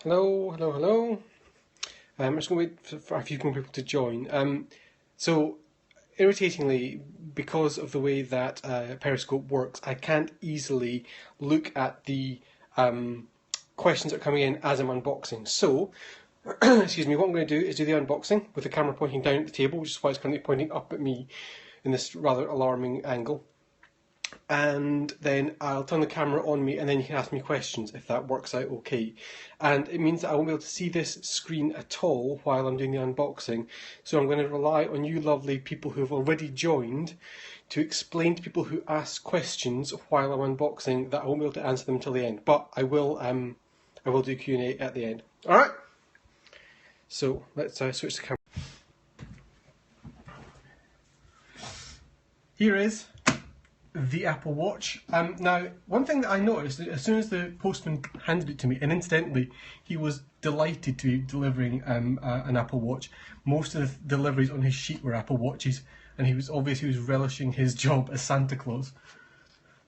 Hello. I'm just going to wait for a few more people to join. So, irritatingly, because of the way that Periscope works, I can't easily look at the questions that are coming in as I'm unboxing. So, excuse me, what I'm going to do is do the unboxing with the camera pointing down at the table, which is why it's currently pointing up at me in this rather alarming angle. And then I'll turn the camera on me and then you can ask me questions if that works out okay. And it means that I won't be able to see this screen at all while I'm doing the unboxing. So I'm going to rely on you lovely people who have already joined to explain to people who ask questions while I'm unboxing that I won't be able to answer them until the end. But I will do Q&A at the end. Alright? So let's switch the camera. Here is the Apple Watch. Now, one thing that I noticed, as soon as the postman handed it to me, and incidentally, he was delighted to be delivering an Apple Watch. Most of the deliveries on his sheet were Apple Watches, and he was relishing his job as Santa Claus.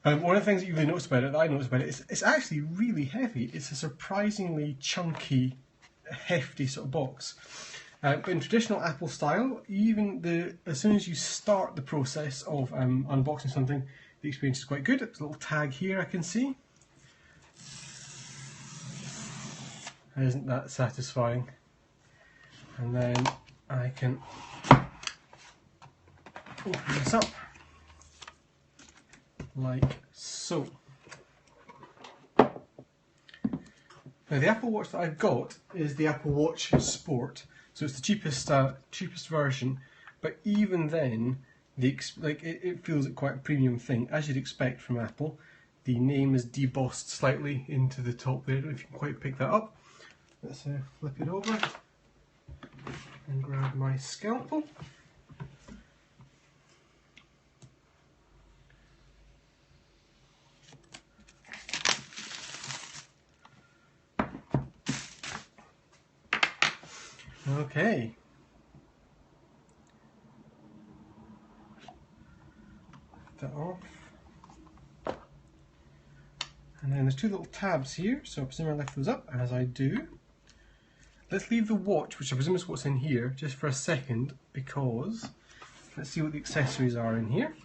One of the things that you really noticed about it, that I noticed about it, it's actually really heavy. It's a surprisingly chunky, hefty sort of box. But in traditional Apple style, as soon as you start the process of unboxing something, the experience is quite good. There's a little tag here I can see. Isn't that satisfying? And then I can open this up like so. Now the Apple Watch that I've got is the Apple Watch Sport. So it's the cheapest version, but even then, it feels like quite a premium thing, as you'd expect from Apple. The name is debossed slightly into the top there. I don't know if you can quite pick that up. Let's flip it over and grab my scalpel. Okay. That off. And then there's two little tabs here, so I presume I lift those up, as I do. Let's leave the watch, which I presume is what's in here, just for a second, because let's see what the accessories are in here.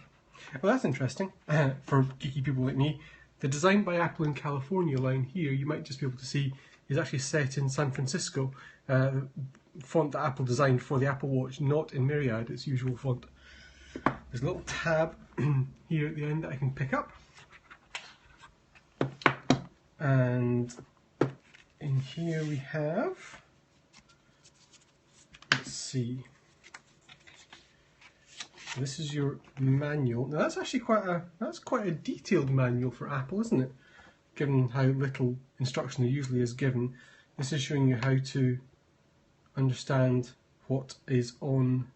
Well, that's interesting. For geeky people like me, the Designed by Apple in California line here, you might just be able to see, is actually set in San Francisco. Font that Apple designed for the Apple Watch, not in Myriad, its usual font. There's a little tab here at the end that I can pick up. And in here we have, let's see, this is your manual. Now that's actually quite a detailed manual for Apple, isn't it? Given how little instruction there usually is given. This is showing you how to understand what is on,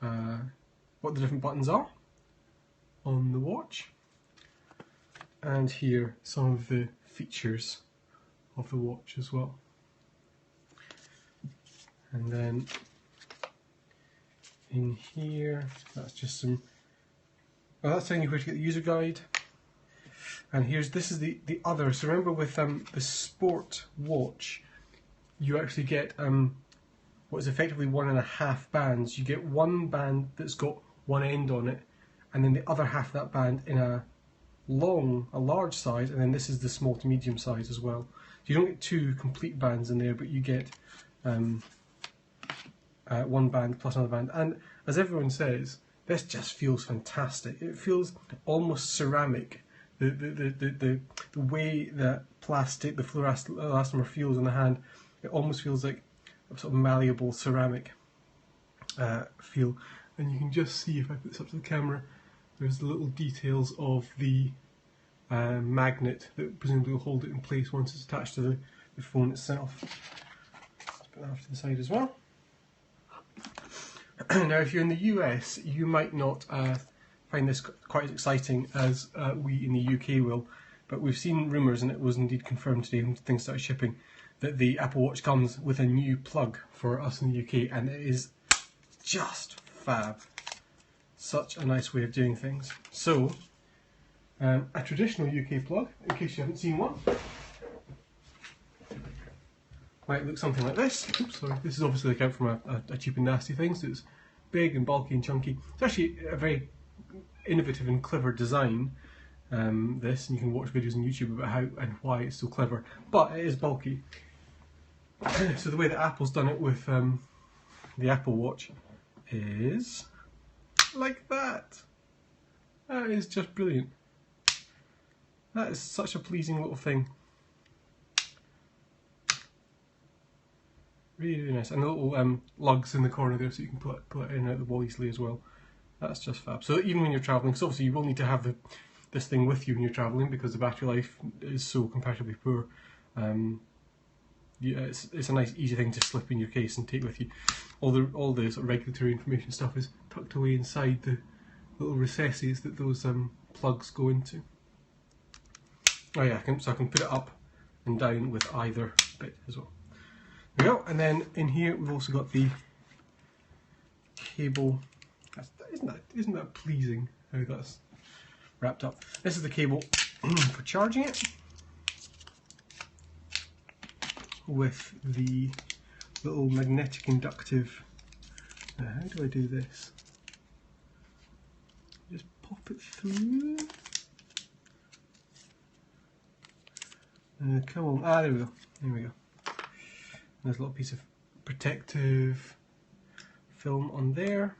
what the different buttons are on the watch, and here some of the features of the watch as well. And then in here, that's just some, well, that's telling you where to get the user guide. And this is the other. So remember with the Sport watch, you actually get what is effectively 1.5 bands. You get one band that's got one end on it, and then the other half of that band in a large size, and then this is the small to medium size as well. So you don't get two complete bands in there, but you get one band plus another band. And as everyone says, this just feels fantastic. It feels almost ceramic. The way that plastic, the fluoroelastomer feels in the hand, it almost feels like a sort of malleable ceramic feel. And you can just see, if I put this up to the camera, there's the little details of the magnet that presumably will hold it in place once it's attached to the phone itself. Let's put that off to the side as well. Now if you're in the US, you might not find this quite as exciting as we in the UK will, but we've seen rumours, and it was indeed confirmed today when things started shipping, that the Apple Watch comes with a new plug for us in the UK, and it is just fab. Such a nice way of doing things. So, a traditional UK plug, in case you haven't seen one. might look something like this. Oops, sorry. This is obviously like out from a cheap and nasty thing, so it's big and bulky and chunky. It's actually a very innovative and clever design, this, and you can watch videos on YouTube about how and why it's so clever, but it is bulky. So the way that Apple's done it with the Apple Watch is like that. That is just brilliant. That is such a pleasing little thing. Really, really nice. And the little lugs in the corner there, so you can pull it in and out the wall easily as well. That's just fab. So even when you're travelling, because obviously you will need to have this thing with you when you're travelling because the battery life is so comparatively poor. Yeah, it's a nice, easy thing to slip in your case and take with you. All the sort of regulatory information stuff is tucked away inside the little recesses that those plugs go into. Oh yeah, so I can put it up and down with either bit as well. There we go. And then in here we've also got the cable. Isn't that pleasing how that's wrapped up? This is the cable for charging it, with the little magnetic inductive. Now, how do I do this? Just pop it through. Come on. Ah, there we go. There we go. There's a little piece of protective film on there,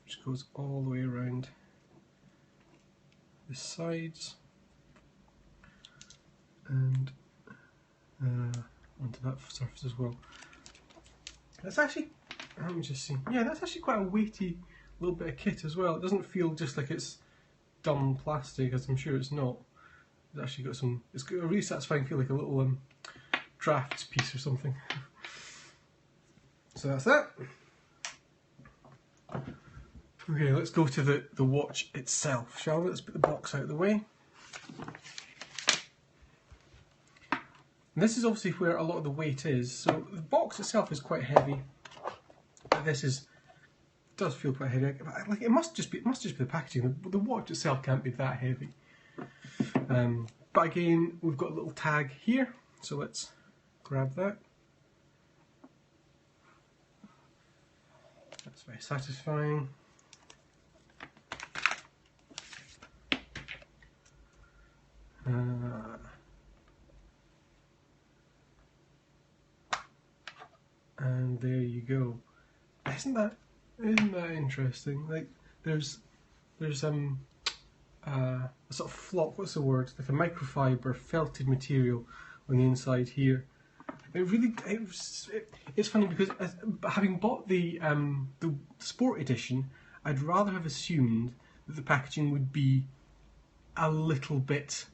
which goes all the way around the sides and onto that surface as well. That's actually, let me just see, yeah, that's actually quite a weighty little bit of kit as well. It doesn't feel just like it's dumb plastic, as I'm sure it's not. It's actually got some, it's got a really satisfying feel, like a little drafts piece or something. So that's that. Okay, let's go to the watch itself, shall we? Let's put the box out of the way. And this is obviously where a lot of the weight is. So the box itself is quite heavy, but does feel quite heavy. Like it must just be the packaging. The watch itself can't be that heavy. But again, we've got a little tag here, so let's grab that. That's very satisfying. And there you go. Isn't that interesting? Like there's a sort of flock. What's the word? Like a microfiber felted material on the inside here. It's funny because having bought the Sport Edition, I'd rather have assumed that the packaging would be a little bit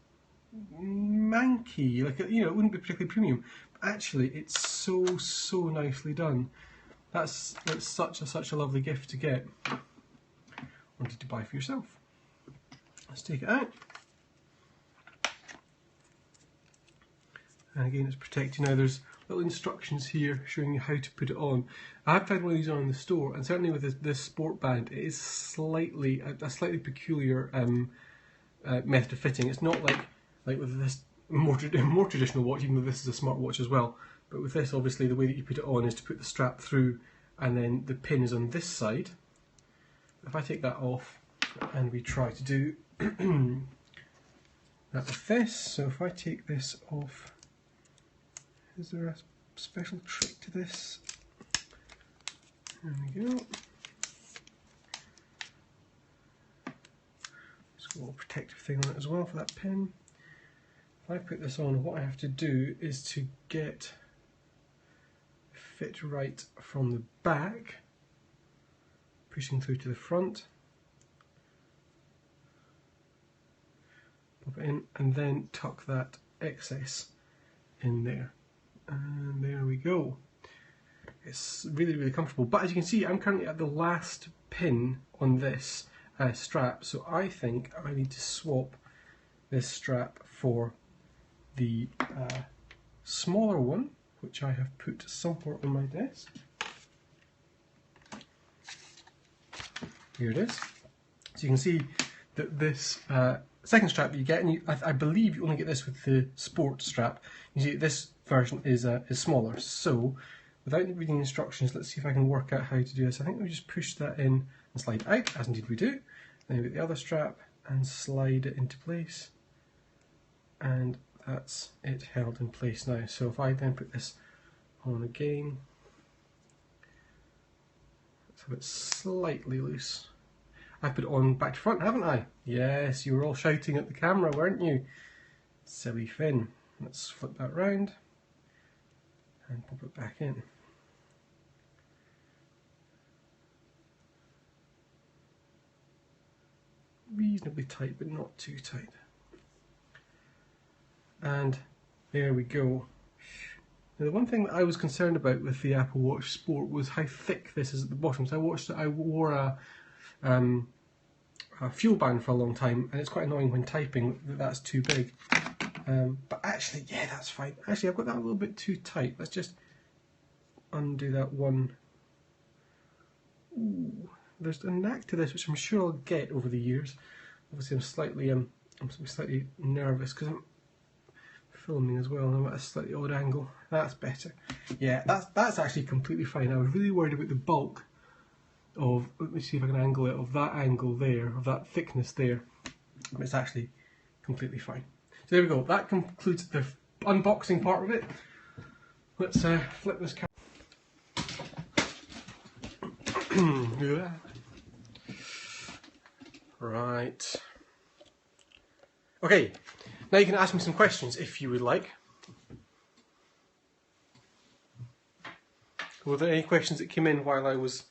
manky, like, you know, it wouldn't be particularly premium. But actually, it's so nicely done. That's such a lovely gift to get. Wanted to buy for yourself. Let's take it out. And again, it's protected. Now there's little instructions here showing you how to put it on. I have tried one of these on in the store, and certainly with this sport band, it is a slightly peculiar method of fitting. It's not like with this more traditional watch, even though this is a smart watch as well. But with this, obviously, the way that you put it on is to put the strap through, and then the pin is on this side. If I take that off, and we try to do that with this, so if I take this off, is there a special trick to this? There we go. It's got a little protective thing on it as well for that pin. If I put this on, what I have to do is to get fit right from the back, pushing through to the front, pop it in, and then tuck that excess in there. And there we go. It's really comfortable. But as you can see, I'm currently at the last pin on this strap, so I think I need to swap this strap for the smaller one, which I have put somewhere on my desk. Here it is. So you can see that this second strap that you get, and I believe you only get this with the sport strap. You see this version is smaller. So, without reading instructions, let's see if I can work out how to do this. I think we just push that in and slide out, as indeed we do. Then we get the other strap and slide it into place. And that's it held in place now. So if I then put this on again, so it's slightly loose. I put it on back to front, haven't I? Yes, you were all shouting at the camera, weren't you? Silly Finn. Let's flip that round and pop it back in. Reasonably tight, but not too tight. And there we go. Now, the one thing that I was concerned about with the Apple Watch Sport was how thick this is at the bottom. So I wore a fuel band for a long time, and it's quite annoying when typing that that's too big. But actually, yeah, that's fine. Actually, I've got that a little bit too tight. Let's just undo that one. Ooh, there's a knack to this, which I'm sure I'll get over the years. Obviously, I'm slightly nervous because I'm filming as well, and I'm at a slightly odd angle. That's better. Yeah, that's actually completely fine. I was really worried about the bulk of, let me see if I can angle it, of that angle there, of that thickness there. But it's actually completely fine. So there we go. That concludes the unboxing part of it. Let's flip this camera. Right. Okay. Now you can ask me some questions if you would like. Were there any questions that came in while I was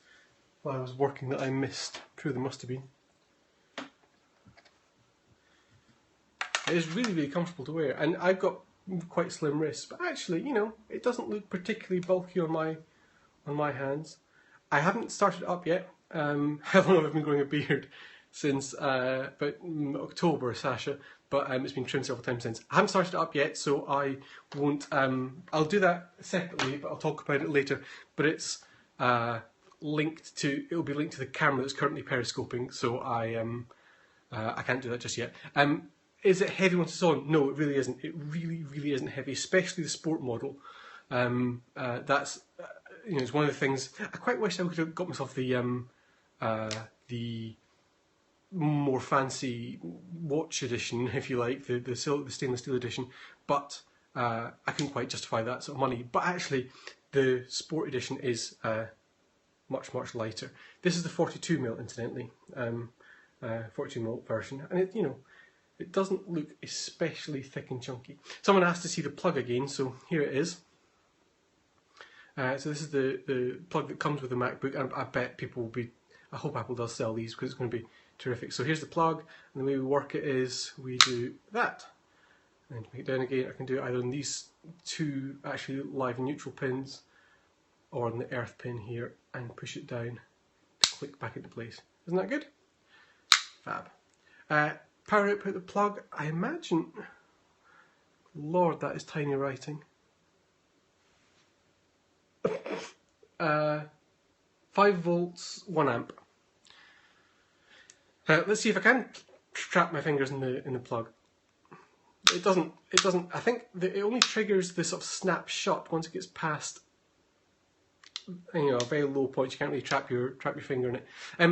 working that I missed? I'm sure there must have been. It is really, really comfortable to wear, and I've got quite slim wrists, but actually, you know, it doesn't look particularly bulky on my hands. I haven't started it up yet. How long have I been growing a beard? Since about October, Sasha, but it's been trimmed several times since. I haven't started it up yet, so I won't. I'll do that separately, but I'll talk about it later. But it's linked to. It'll be linked to the camera that's currently periscoping, so I can't do that just yet. Is it heavy once it's on? No, it really isn't. It really, really isn't heavy, especially the sport model. That's you know, it's one of the things. I quite wish I could have got myself the more fancy watch edition, if you like, the stainless steel edition, but I couldn't quite justify that sort of money. But actually, the sport edition is much, much lighter. This is the 42mm, incidentally, 42mm version, and it, you know, it doesn't look especially thick and chunky. Someone asked to see the plug again, so here it is. So this is the plug that comes with the MacBook, and I bet people will be. I hope Apple does sell these because it's going to be terrific. So here's the plug, and the way we work it is we do that. And to make it down again, I can do it either on these two actually live and neutral pins, or on the earth pin here, and push it down to click back into place. Isn't that good? Fab. Power output the plug, I imagine. Lord, that is tiny writing. 5 volts, 1 amp. Let's see if I can trap my fingers in the plug. It doesn't. I think that it only triggers the sort of snap shut once it gets past, you know, a very low point. You can't really trap your finger in it.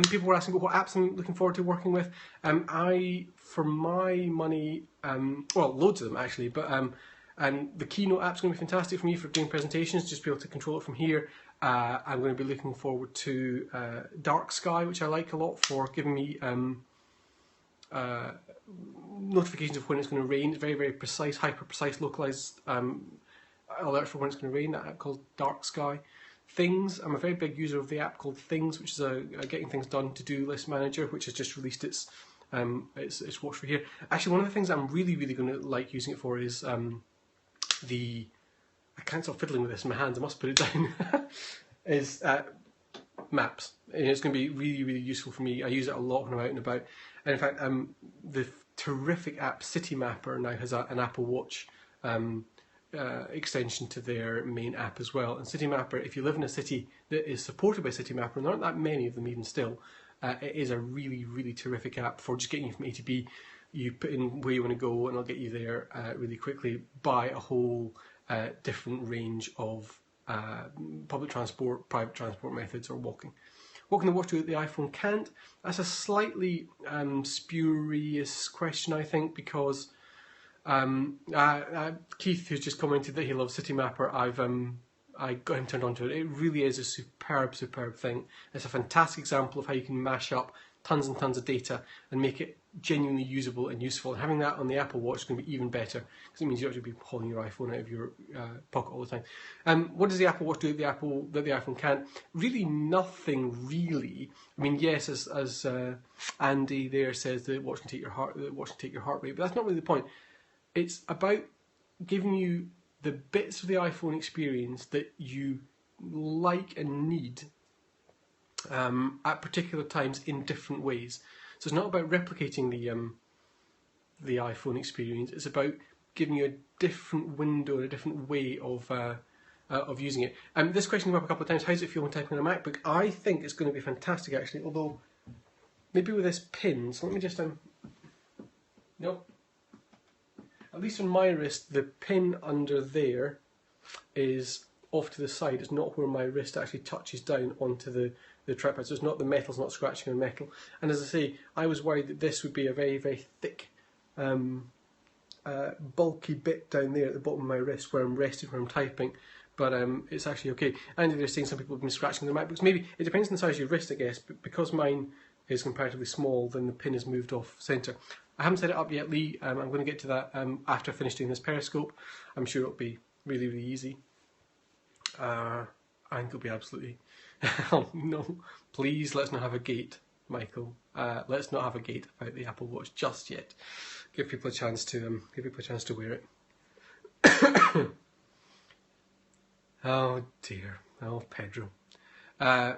People were asking what apps I'm looking forward to working with. I, for my money, well, loads of them actually, but and the Keynote app's going to be fantastic for me for doing presentations. Just be able to control it from here. I'm going to be looking forward to Dark Sky, which I like a lot for giving me notifications of when it's going to rain. It's very, very precise, hyper-precise, localized alerts for when it's going to rain. That app called Dark Sky. Things, I'm a very big user of the app called Things, which is a getting things done to-do list manager, which has just released its watch for here. Actually, one of the things I'm really, really going to like using it for is I can't stop fiddling with this in my hands, I must put it down, is maps. And it's going to be really, really useful for me. I use it a lot when I'm out and about. And in fact, the terrific app City Mapper now has an Apple Watch extension to their main app as well. And City Mapper, if you live in a city that is supported by City Mapper, and there aren't that many of them even still, it is a really, really terrific app for just getting you from A to B. You put in where you want to go and it'll get you there really quickly by a whole different range of public transport, private transport methods, or walking. What can the watch do that the iPhone can't? That's a slightly spurious question, I think, because Keith, who's just commented that he loves Citymapper, I got him turned on to it. It really is a superb, superb thing. It's a fantastic example of how you can mash up tons and tons of data and make it genuinely usable and useful. And having that on the Apple Watch is going to be even better, because it means you don't have to be pulling your iPhone out of your pocket all the time. What does the Apple Watch do that the iPhone can't? Really nothing, really. I mean, yes, as Andy there says, the watch can take your heart rate, but that's not really the point. It's about giving you the bits of the iPhone experience that you like and need at particular times in different ways. So it's not about replicating the iPhone experience. It's about giving you a different window, a different way of using it. This question came up a couple of times. How does it feel when typing on a MacBook? I think it's going to be fantastic, actually. Although maybe with this pin. So let me just no. At least on my wrist, the pin under there is off to the side. It's not where my wrist actually touches down onto the trackpad. So it's not, the metal's not scratching on metal. And as I say, I was worried that this would be a very, very thick, bulky bit down there at the bottom of my wrist where I'm resting, where I'm typing. But it's actually okay. And they're saying some people have been scratching their MacBooks. Maybe it depends on the size of your wrist, I guess. But because mine is comparatively small, then the pin is moved off centre. I haven't set it up yet, Lee. I'm going to get to that after I finish doing this Periscope. I'm sure it'll be really, really easy. I think it'll be absolutely... Oh, no, please, let's not have a gate, Michael. Let's not have a gate about the Apple Watch just yet. Give people a chance to wear it. Oh dear. Oh, Pedro. No.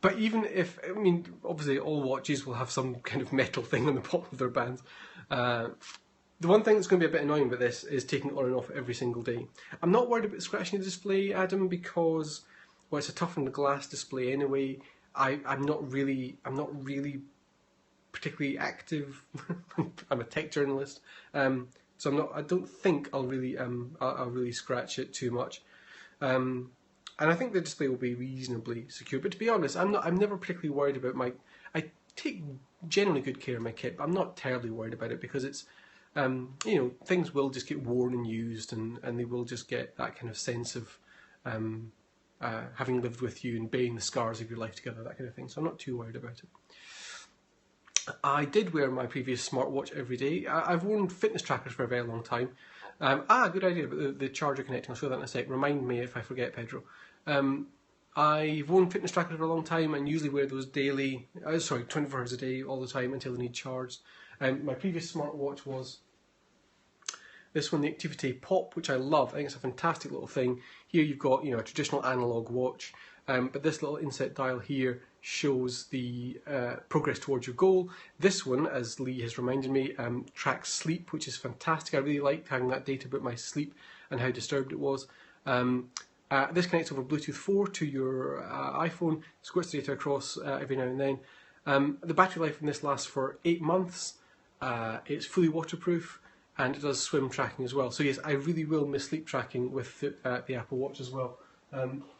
But even if, I mean, obviously all watches will have some kind of metal thing on the bottom of their bands. The one thing that's going to be a bit annoying about this is taking it on and off every single day. I'm not worried about scratching the display, Adam, because, well, it's a toughened glass display anyway. I'm not really particularly active. I'm a tech journalist, so I don't think I'll really scratch it too much. And I think the display will be reasonably secure. But to be honest, I'm never particularly worried about I take generally good care of my kit, but I'm not terribly worried about it because it's, you know, things will just get worn and used, and they will just get that kind of sense of having lived with you and bearing the scars of your life together, that kind of thing. So I'm not too worried about it. I did wear my previous smartwatch every day. I've worn fitness trackers for a very long time. Good idea about the charger connecting. I'll show that in a sec. Remind me if I forget, Pedro. I've worn fitness trackers for a long time and usually wear those daily, 24 hours a day, all the time until they need charged. My previous smartwatch was this one, the Activity Pop, which I love. I think it's a fantastic little thing. Here you've got, you know, a traditional analog watch, but this little inset dial here shows the progress towards your goal. This one, as Lee has reminded me, tracks sleep, which is fantastic. I really liked having that data about my sleep and how disturbed it was. This connects over Bluetooth 4 to your iPhone, squirts the data across every now and then. The battery life in this lasts for 8 months. It's fully waterproof, and it does swim tracking as well. So yes, I really will miss sleep tracking with the Apple Watch as well.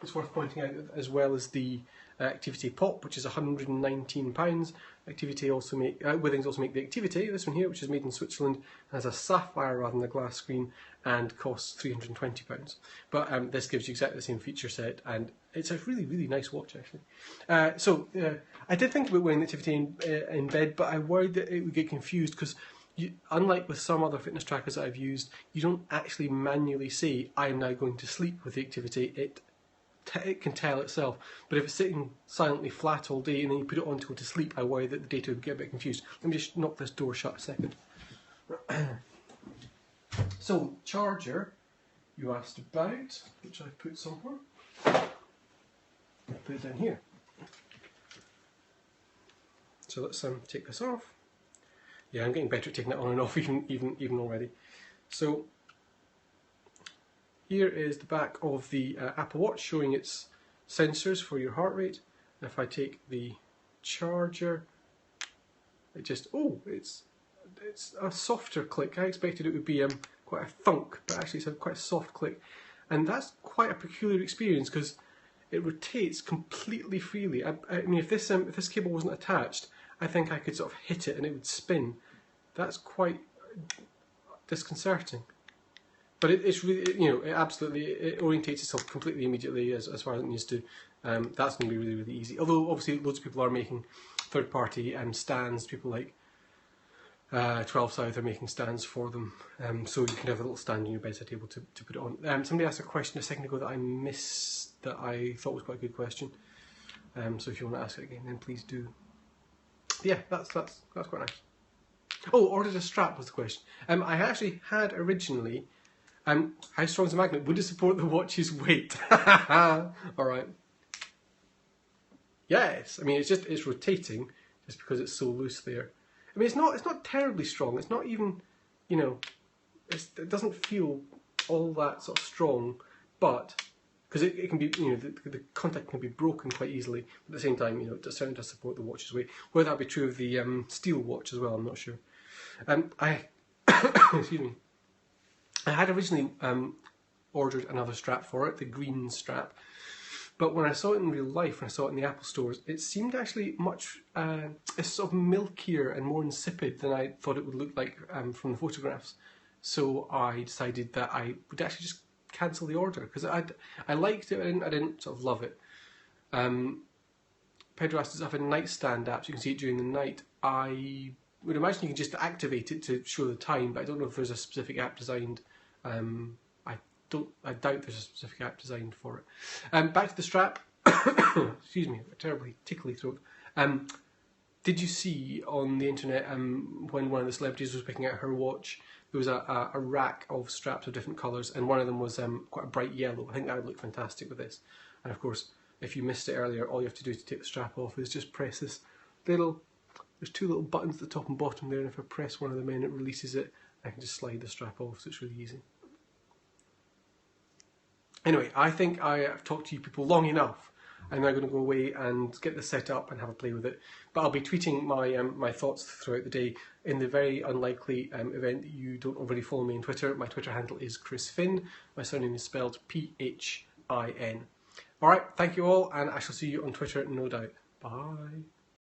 It's worth pointing out that, as well as the Activity Pop, which is £119. Activity also Withings also make the Activity, this one here, which is made in Switzerland, has a sapphire rather than a glass screen, and costs £320. But this gives you exactly the same feature set, and it's a really, really nice watch, actually. I did think about wearing the Activity in bed, but I worried that it would get confused, because unlike with some other fitness trackers that I've used, you don't actually manually say, I am now going to sleep with the Activity. It can tell itself. But if it's sitting silently flat all day and then you put it on to go to sleep, I worry that the data would get a bit confused. Let me just knock this door shut a second. So, charger, you asked about, which I've put somewhere. I'll put it down here. So let's take this off. Yeah, I'm getting better at taking it on and off even already. So here is the back of the Apple Watch showing its sensors for your heart rate. If I take the charger, it just, oh, it's a softer click. I expected it would be quite a thunk, but actually it's quite a soft click. And that's quite a peculiar experience because it rotates completely freely. I mean, if this cable wasn't attached, I think I could sort of hit it and it would spin. That's quite disconcerting. But it's really, you know, it orientates itself completely immediately as far as it needs to. That's going to be really, really easy. Although obviously loads of people are making third-party stands. People like 12 South are making stands for them, so you can have a little stand in your bedside table to put it on. Somebody asked a question a second ago that I missed that I thought was quite a good question. So if you want to ask it again, then please do. Yeah, that's quite nice. Oh, ordered a strap was the question. I actually had originally. How strong is the magnet? Would it support the watch's weight? All right. Yes. I mean, it's rotating just because it's so loose there. I mean, it's not terribly strong. It's not even, you know, it doesn't feel all that sort of strong, but because it can be, you know, the contact can be broken quite easily. But at the same time, you know, it certainly does support the watch's weight. Whether that be true of the steel watch as well, I'm not sure. Excuse me. I had originally ordered another strap for it, the green strap, but when I saw it in real life, when I saw it in the Apple stores, it seemed actually much sort of milkier and more insipid than I thought it would look like from the photographs. So I decided that I would actually just cancel the order because I liked it, I didn't sort of love it. Pedro asked, does it have a nightstand app so you can see it during the night? I would imagine you can just activate it to show the time, but I don't know if there's a specific app designed. I doubt there's a specific app designed for it. Back to the strap. Excuse me, a terribly tickly throat. Did you see on the internet when one of the celebrities was picking out her watch, there was a rack of straps of different colours, and one of them was quite a bright yellow. I think that would look fantastic with this. And of course, if you missed it earlier, all you have to do to take the strap off is just press this little. There's two little buttons at the top and bottom there, and if I press one of them in, it releases it. I can just slide the strap off, so it's really easy. Anyway, I think I have talked to you people long enough. I'm now going to go away and get this set up and have a play with it. But I'll be tweeting my thoughts throughout the day. In the very unlikely event that you don't already follow me on Twitter, my Twitter handle is Chris Finn. My surname is spelled P-H-I-N. Alright, thank you all, and I shall see you on Twitter, no doubt. Bye.